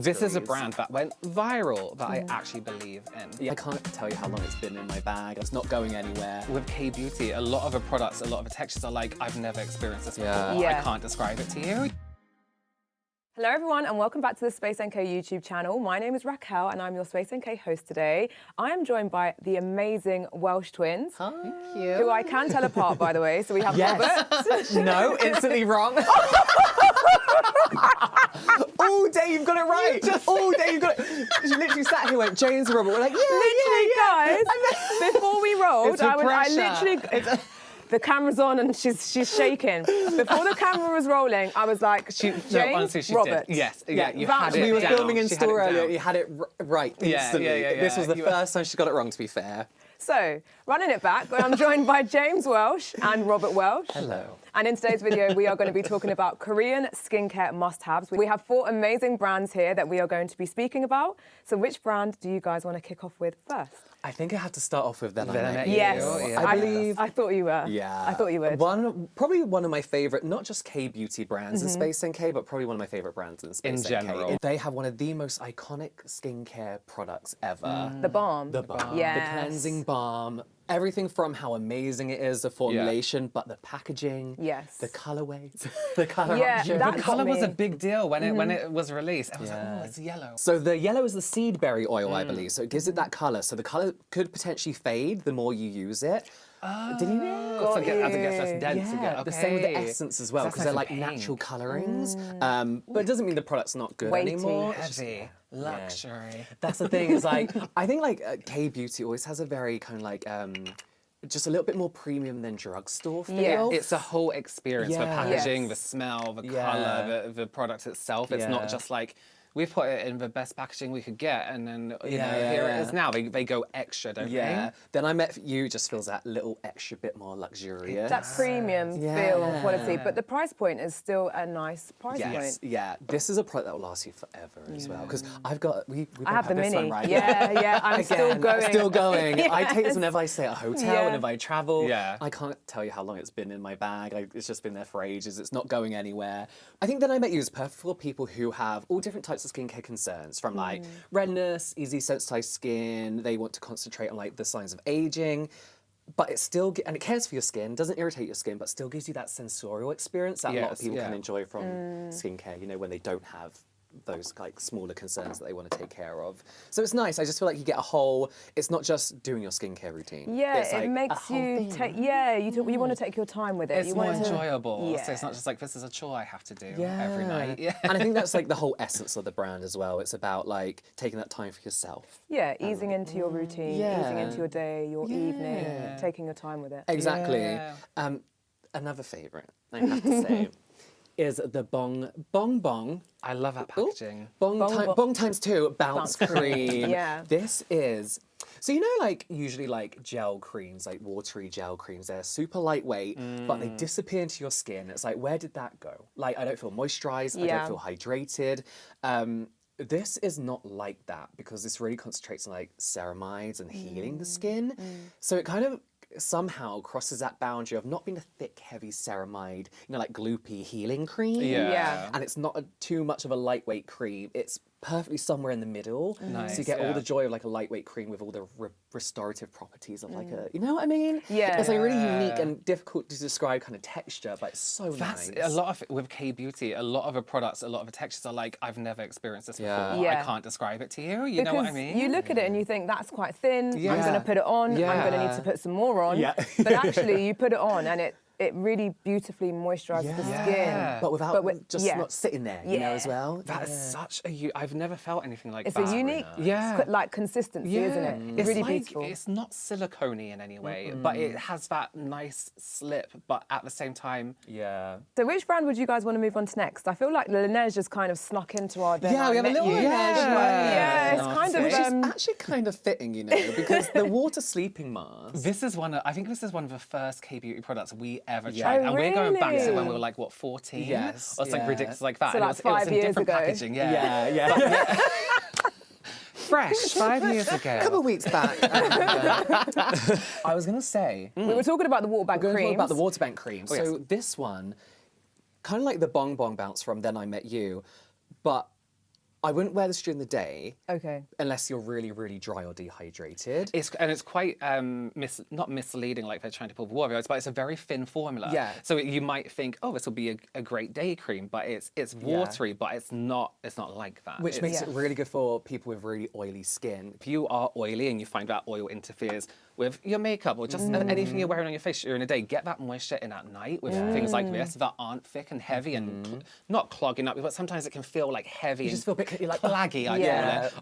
This is a brand that went viral that I actually believe in. Yeah, I can't tell you how long it's been in my bag. It's not going anywhere. With K-beauty, a lot of the products, a lot of the textures are like, I've never experienced this before. Yeah. I can't describe it to you. Hello everyone and welcome back to the Space NK YouTube channel. My name is Raquel and I'm your Space NK host today. I am joined by the amazing Welsh twins. Thank you. Who I can tell apart, by the way. So we have Robert. No, instantly wrong. All day you've got it right. All day you've got it. She literally sat here, went, James and Robert, we're like, Literally, guys, before we rolled, It's the I pressure. literally... The camera's on and she's shaking. Before the camera was rolling, I was like, James, honestly, she Robert. did. Yes, yeah, you had it We were down. filming in She had store it earlier. down. You had it right instantly. yeah. This was the You- first time she got it wrong, to be fair. So, running it back, I'm joined by James Welsh and Robert Welsh. Hello. And in today's video, we are going to be talking about Korean skincare must-haves. We have 4 amazing brands here that we are going to be speaking about. So which brand do you guys want to kick off with first? I think I have to start off with Then I Met You. You. Yes, Yeah. I believe. I thought you were. Yeah. I thought you would. Probably one of my favorite, not just K-beauty brands in Space NK, but probably one of my favorite brands in Space NK. general. They have one of the most iconic skincare products ever. The balm. The balm. Yes. The cleansing balm. Everything from how amazing it is, the formulation, but the packaging. Yes. The colorways. The color Yeah, options. that The got colour was me. a big deal when it was released. I was Yeah. like, oh, it's yellow. So the yellow is the seed berry oil, I believe. So it gives it that color. So the color could potentially fade the more you use it. Did you know? As it gets less dense Yeah, again. the same with the Okay. essence as well, That's because they're nice like and pink. natural colorings. But it doesn't mean the product's not good Weighty. anymore. It's just- Heavy. Luxury. That's the thing. Is like I think like K-beauty always has a very kind of like just a little bit more premium than drugstore feel. Yeah. It's a whole experience. The Yeah. packaging, Yes. the smell, the Yeah. colour, the product itself. It's Yeah. not just like, we put it in the best packaging we could get and then, you know, Yeah, here yeah. it is now. They go extra, don't Yeah. they? Then I Met You just feels that little extra bit more luxurious. That premium feel Yeah. quality, but the price point is still a nice price Yes, point. yeah. This is a product that will last you forever as well. Because I've got, we both I have the this mini. one, right? Yeah, I'm still Again, going. Still going. I take this Yes. whenever I stay at a hotel, Yeah. whenever I travel. Yeah. I can't tell you how long it's been in my bag. It's just been there for ages. It's not going anywhere. I think Then I Met You is perfect for people who have all different types of skincare concerns, from like redness, easy sensitized skin. They want to concentrate on like the signs of aging. But it still, and it cares for your skin, doesn't irritate your skin, but still gives you that sensorial experience that a lot of Yes, people can yeah. enjoy from skincare, you know, when they don't have those like smaller concerns that they want to take care of. So it's nice. I just feel like you get a whole, it's not just doing your skincare routine. Yeah, It's like it a makes whole you thing. take. Yeah, you want to take your time with it. It's you more want it to- enjoyable. Yeah. So it's not just like, this is a chore I have to do every night. Yeah. And I think that's like the whole essence of the brand as well. It's about like taking that time for yourself. Yeah, easing into your routine, yeah. easing into your day, your evening, Yeah. taking your time with it. Exactly. Yeah. Another favorite, I have to say, is the Bong Bong. I love that packaging. Bong times 2 bounce Bounce cream. cream. Yeah. This is, so you know, like usually like gel creams, like watery gel creams, they're super lightweight, but they disappear into your skin. It's like, where did that go? Like, I don't feel moisturized, I Yeah. don't feel hydrated. This is not like that because this really concentrates on like ceramides and healing the skin. So it kind of somehow crosses that boundary of not being a thick, heavy ceramide, you know, like gloopy healing cream. Yeah. And it's not too much of a lightweight cream. It's perfectly somewhere in the middle. Nice, So you get all yeah. the joy of like a lightweight cream with all the restorative properties of like a, you know what I mean? Yeah. It's like really unique and difficult to describe kind of texture, but it's so That's nice. a lot of with K-beauty. A lot of the products, a lot of the textures are like, I've never experienced this Yeah. before. Yeah. I can't describe it to you. You know what I mean? You look at it and you think that's quite thin. I'm Yeah. going to put it on. I'm going to need Yeah. to put some more on. Yeah. But actually, you put it on and it really beautifully moisturizes the skin. Yeah. But without with- just yeah. not sitting there, you know, as well. That is such a I've never felt anything like It's that. a unique, Yeah. like consistency, isn't it? It's really like, beautiful. It's not silicone-y in any way, but it has that nice slip, but at the same time, Yeah. So which brand would you guys want to move on to next? I feel like Laneige has kind of snuck into our Then Yeah, I we have a Met little You. Laneige one. Yeah, it's kind of... Which is actually kind of fitting, you know, because the water sleeping mask. this is I think this is one of the first K-beauty products we ever Yeah. tried. Oh, and we're going back to when really? we were like, what, 14? Yes, Or something yeah. ridiculous like that. So and like it was 5 in years different ago. packaging, Yeah, yeah. Fresh, 5 years ago. A couple of weeks back. I was going to say, We were talking about the water bag going to talk creams. about the water bank cream. Oh, So yes. this one, kind of like the Bong Bong bounce from Then I Met You, but I wouldn't wear this during the day. Okay. Unless you're really, really dry or dehydrated. It's quite not misleading, like they're trying to pull the water, but it's a very thin formula. Yeah. So you might think, oh, this will be a great day cream, but it's watery, but it's not like that. Which makes it really good for people with really oily skin. If you are oily and you find that oil interferes with your makeup or just anything you're wearing on your face during the day, get that moisture in at night with things like this that aren't thick and heavy and not clogging up, but sometimes it can feel like heavy and just feel a bit like plaggy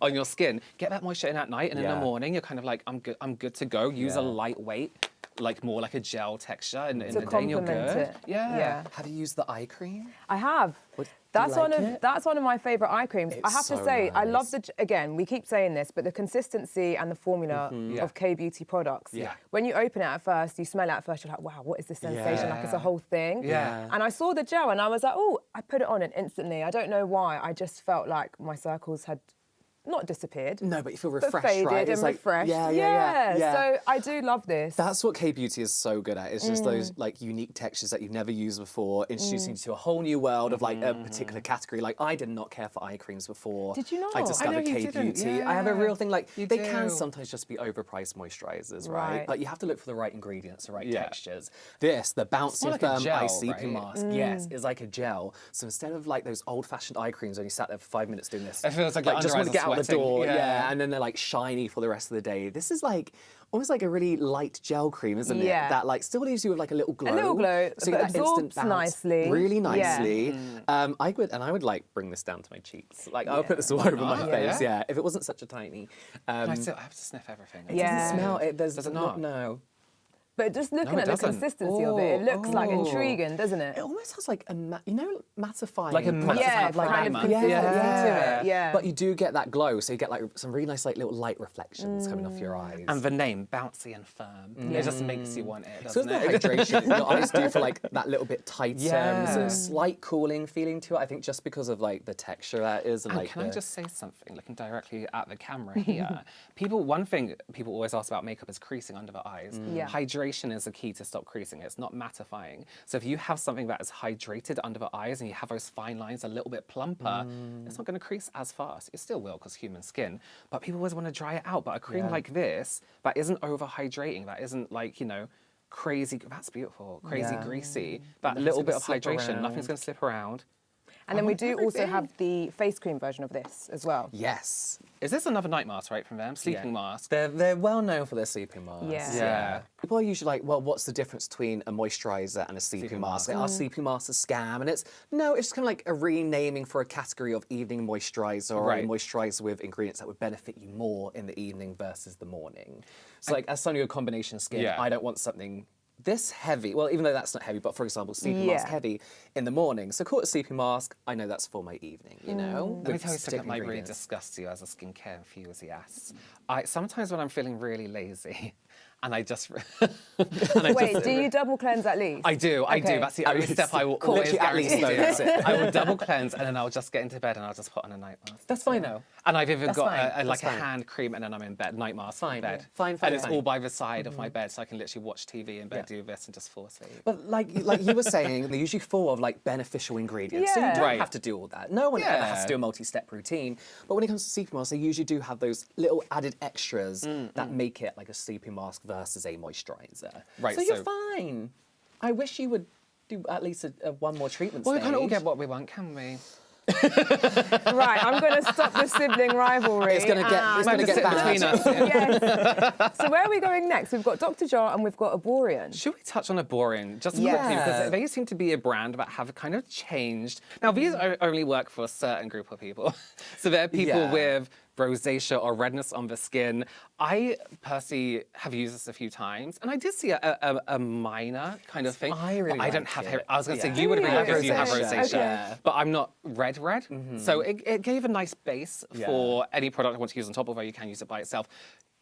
on your skin. Get that moisture in at night, and in the morning you're kind of like, I'm good to go. Use a lightweight, like more like a gel texture, and in the day and you're complement good. it. Yeah. Have you used the eye cream? I have. That's one of my favourite eye creams. I have to so say, I love nice. again, we keep saying this, but the consistency and the formula of K-beauty products. Yeah. When you open it at first, you smell it at first, you're like, wow, what is this sensation? Like, it's a whole thing. Yeah. And I saw the gel and I was like, oh, I put it on and instantly, I don't know why, I just felt like my circles had not disappeared. No, but you feel But refreshed, faded right? and refreshed. Yeah. So I do love this. That's what K-beauty is so good at. It's just those like unique textures that you've never used before, introducing you to a whole new world of like a particular category. Like I did not care for eye creams before. Did you not? I I know discovered you didn't, K-beauty. I have a real thing like You they do. can sometimes just be overpriced moisturizers, right? Right. But you have to look for the right ingredients, the right Yeah. textures. This, the bouncy more like a firm gel, ICP right? mask, yes, is like a gel. So instead of like those old-fashioned eye creams when you sat there for 5 minutes doing this, It feels like your just want to under get eyes are out the sweating. door, Yeah. and then they're like shiny for the rest of the day. This is like almost like a really light gel cream, isn't it? Yeah. That like still leaves you with like a little glow. A little glow, so you but get that instant absorbs bounce nicely. really Yeah. nicely. I would like bring this down to my cheeks. Like I would put this all over my not? face. Yeah. Yeah, if it wasn't such a tiny. I have to sniff everything. Yeah. Doesn't smell it. Does it not? No. But just looking it at the doesn't. consistency of it, it looks like Oh. intriguing, doesn't it? It almost has like a mattifying. Like a property. Yeah, Like kind of primer. consistency Yeah. to it. Yeah. But you do get that glow, so you get like some really nice like little light reflections coming off your eyes. And the name, bouncy and firm, it just makes you want it, So doesn't the it? hydration, your eyes do feel like that little bit tighter. Yeah. There's a slight cooling feeling to it. I think just because of like the texture that is, and And like can I just say something, looking directly at the camera here? One thing people always ask about makeup is creasing under the eyes. Yeah. Hydration is the key to stop creasing. It's not mattifying. So if you have something that is hydrated under the eyes and you have those fine lines a little bit plumper, it's not going to crease as fast. It still will because human skin. But people always want to dry it out. But a cream like this, that isn't overhydrating, that isn't like, crazy, that's beautiful, crazy greasy. That Nothing's little bit gonna of slip hydration, around. nothing's going to slip around. And then we do also everything. have the face cream version of this as well. yes. Is this another night mask, right, from them? Sleeping mask. They're well known for their sleeping masks. Yeah. Yeah. People are usually like, well, what's the difference between a moisturizer and a sleeping mask? Like, are sleeping masks a scam? And it's just kind of like a renaming for a category of evening moisturizer or Right. a moisturizer with ingredients that would benefit you more in the evening versus the morning. So like as someone with combination skin, Yeah. I don't want something this heavy. Well, even though that's not heavy, but for example, sleeping mask Yeah. heavy in the morning. So call it a sleeping mask. I know that's for my evening, you know? Let me with tell you something particular that might really ingredients. disgust you as a skincare enthusiast. Sometimes when I'm feeling really lazy, and I just Wait, do you double cleanse at least? I do. Okay. That's the only step I will always Literally at least, guarantee though, that's do. it. I will double cleanse and then I'll just get into bed and I'll just put on a night mask. That's fine though. And I've even got fine, like that's a fine. hand cream and then I'm in bed, night mask Fine, in bed. yeah. Fine, And it's fine. all by the side of my bed so I can literally watch TV in bed, Yeah. do this and just fall asleep. But like you were saying, they're usually full of like beneficial ingredients. So you Yeah. don't Right. have to do all that. No one ever has Yeah. to do a multi-step routine. But when it comes to sleeping masks, they usually do have those little added extras that make it like a sleeping mask versus a moisturizer. Right, So you're so- fine. I wish you would do at least a one more treatment Well, we stage. can't all get what we want, can we? Right, I'm going to stop the sibling rivalry. It's gonna get and- it's gonna Might get just sit bad. between us. Yes. So where are we going next? We've got Dr. Jart and we've got Erborian. Should we touch on Erborian just Yeah. quickly? Because they seem to be a brand that have kind of changed. Now, these only work for a certain group of people. So they're people Yeah. with rosacea or redness on the skin. I personally have used this a few times, and I did see a minor kind of thing. I really but I don't like have it. hair. I was going to Yeah. say, you would Really? really like it if you have Rosacea. rosacea. Okay. But I'm not red. So it gave a nice base Yeah. for any product I want to use on top, although you can use it by itself.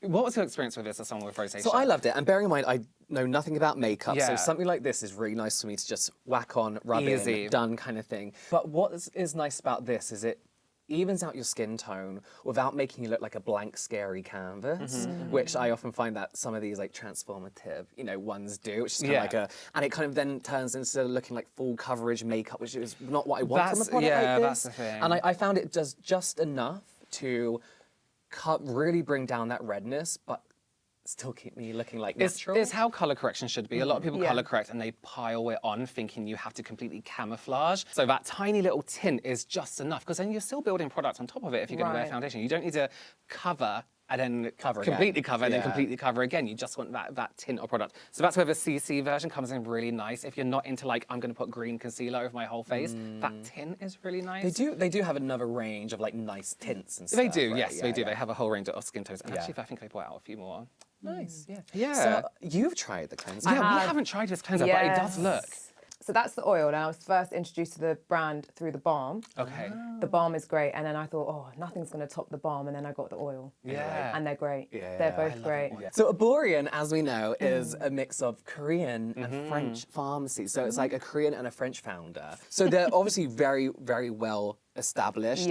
What was your experience with this as someone with rosacea? So I loved it, and bearing in mind I know nothing about makeup, so Yeah. something like this is really nice for me to just whack on, rub Easy. in, done kind of thing. But what is nice about this is it evens out your skin tone without making you look like a blank, scary canvas, which I often find that some of these like transformative, ones do, which is kind of like and it kind of then turns into looking like full coverage makeup, which is not what I want from a product like this. That's the thing. And I found it does just enough to really bring down that redness, but still keep me looking like natural. It's how colour correction should be. A lot of people colour correct and they pile it on thinking you have to completely camouflage. So that tiny little tint is just enough, because then you're still building product on top of it if you're going to wear foundation. You don't need to cover and then completely cover and then completely cover again. You just want that tint of product. So that's where the CC version comes in really nice. If you're not into like, I'm going to put green concealer over my whole face, that tint is really nice. They do have another range of like nice tints and stuff. They do, right? yes, they do. They have a whole range of skin tones. And actually, I think they brought out a few more. Nice, yeah. Yeah. So you've tried the cleanser. Yeah, we haven't tried this cleanser, but it does look. So that's the oil. And I was first introduced to the brand through the balm. Okay. The balm is great. And then I thought, oh, nothing's going to top the balm. And then I got the oil. Yeah. And they're great. They're both great. So Erborian, as we know, is a mix of Korean and French pharmacy. So it's like a Korean and a French founder. So they're obviously very, very well established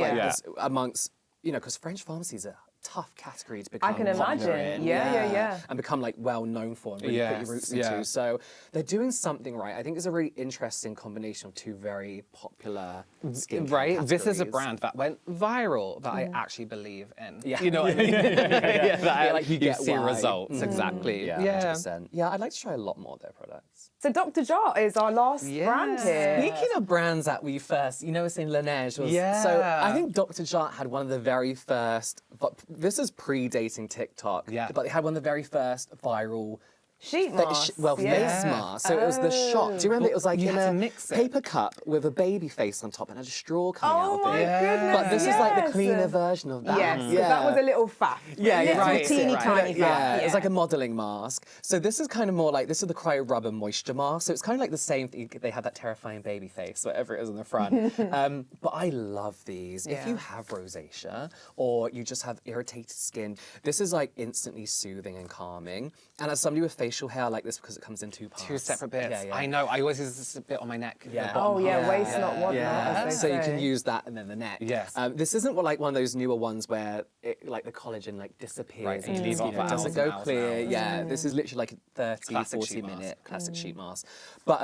amongst, because French pharmacies are tough category to become I can popular imagine. in. Yeah. And become like well known for and really put your roots into. So they're doing something right. I think it's a really interesting combination of two very popular skincare categories. This is a brand that went viral that I actually believe in. Yeah. You know what I mean? Like you get see why. results, exactly. Yeah, 100%. Yeah, I'd like to try a lot more of their products. So Dr. Jart is our last brand here. Speaking of brands that we first, we're saying Laneige was. So I think Dr. Jart had one of the very first, but this is predating TikTok. Yeah. But they had one of the very first viral Sheet mask. face mask. So it was the shot. Do you remember? It was like You in had to a mix it. paper cup with a baby face on top and had a straw coming out Oh of my it. goodness. But this is like the cleaner version of that. Yes, because that was a little faff. Yeah, Little teeny tiny faff. Yeah, it's like a modelling mask. So this is kind of more like, this is the Cryo Rubber Moisture Mask. So it's kind of like the same thing. They had that terrifying baby face, whatever it is on the front. But I love these. If you have rosacea or you just have irritated skin, this is like instantly soothing and calming. And as somebody with facial hair, I like this because it comes in two parts. Two separate bits. Yeah. I know. I always use this a bit on my neck. Yeah. the bottom half. Waist not whatnot. as So they you can say. use that and then the neck. Yes. This isn't like one of those newer ones where like the collagen like disappears. Right, and you and leave it it for doesn't hours go and hours clear. and hours. Yeah, this is literally like a 30, Classic 40 sheet minute mask. classic sheet mask. But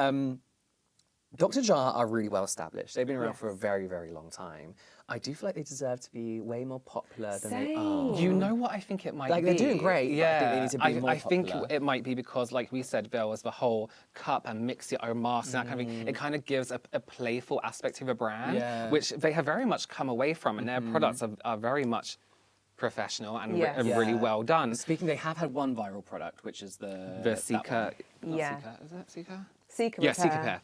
Dr. Jart are really well established. They've been around for a very, very long time. I do feel like they deserve to be way more popular than they are. You know what I think it might Like, be? they're doing great, but I think they need to be more I think popular. it might be because, like we said, there was the whole cup and mix your own mask and that kind of thing. It kind of gives a playful aspect to the brand, which they have very much come away from, and their products are very much professional and, and really well done. Speaking, they have had one viral product, which is the Seeker. Yeah. Seeker, is that Seeker? Seeker Yeah, repair. Seeker Pair.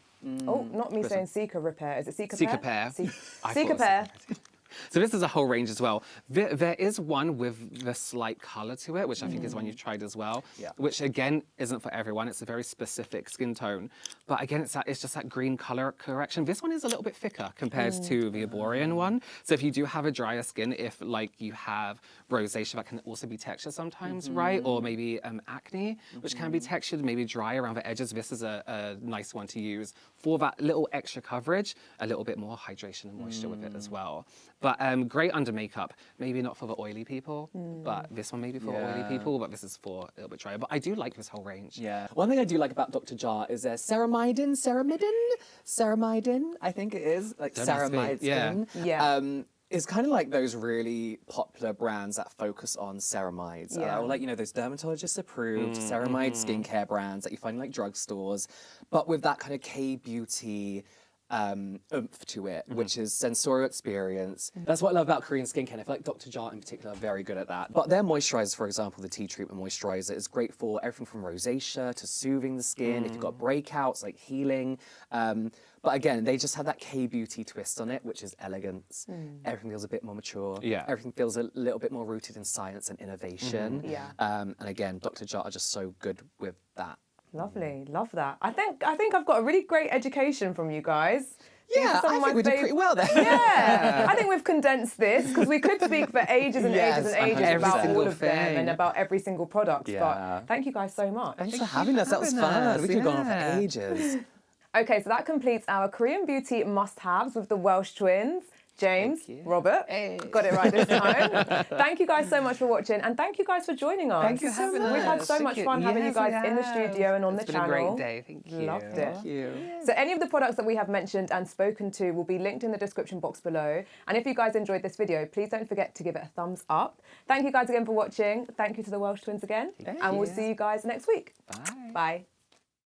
Oh, not me saying Seeker repair. Is it Seeker Seeker Pair? Pair. I Seeker thought it was Pair. Seeker Pair. So this is a whole range as well. There is one with the slight colour to it, which I think is one you've tried as well, which again isn't for everyone. It's a very specific skin tone. But again, it's just that green colour correction. This one is a little bit thicker compared to the Erborian one. So if you do have a drier skin, if like you have rosacea, that can also be textured sometimes, right? Or maybe acne, which can be textured, maybe dry around the edges. This is a nice one to use for that little extra coverage, a little bit more hydration and moisture with it as well. But great under makeup. Maybe not for the oily people, but this one maybe for oily people, but this is for a little bit drier. But I do like this whole range. Yeah. One thing I do like about Dr. Jart is their ceramidin, I think it is, like ceramide skin. Yeah. It's kind of like those really popular brands that focus on ceramides. Or like, those dermatologist approved ceramide skincare brands that you find in like drugstores, but with that kind of K-beauty oomph to it, which is sensorial experience. That's what I love about Korean skincare. And I feel like Dr. Jart in particular are very good at that. But their moisturizer, for example, the tea treatment moisturizer, is great for everything from rosacea to soothing the skin. If you've got breakouts, like healing. But again, they just have that K-beauty twist on it, which is elegance. Everything feels a bit more mature. Yeah. Everything feels a little bit more rooted in science and innovation. And again, Dr. Jart are just so good with that. Lovely, love that. I think I've got a really great education from you guys. Yeah, I think we did pretty well there. Yeah, I think we've condensed this because we could speak for ages and ages and ages about all of them and about every single product. But thank you guys so much. Thanks for having us. That was fun. We could have gone on for ages. Okay, so that completes our Korean beauty must-haves with the Welsh twins. James, Thank you. Robert. Hey. Got it right this time. Thank you guys so much for watching, and thank you guys for joining us. Thank you for having us. We've had so Thank much you. fun having you Yes, guys we in the have. studio and on It's the been channel. a great day. Thank you. Loved it. Thank you. So any of the products that we have mentioned and spoken to will be linked in the description box below. And if you guys enjoyed this video, please don't forget to give it a thumbs up. Thank you guys again for watching. Thank you to the Welsh twins again. And we'll see you guys next week. Bye. Bye.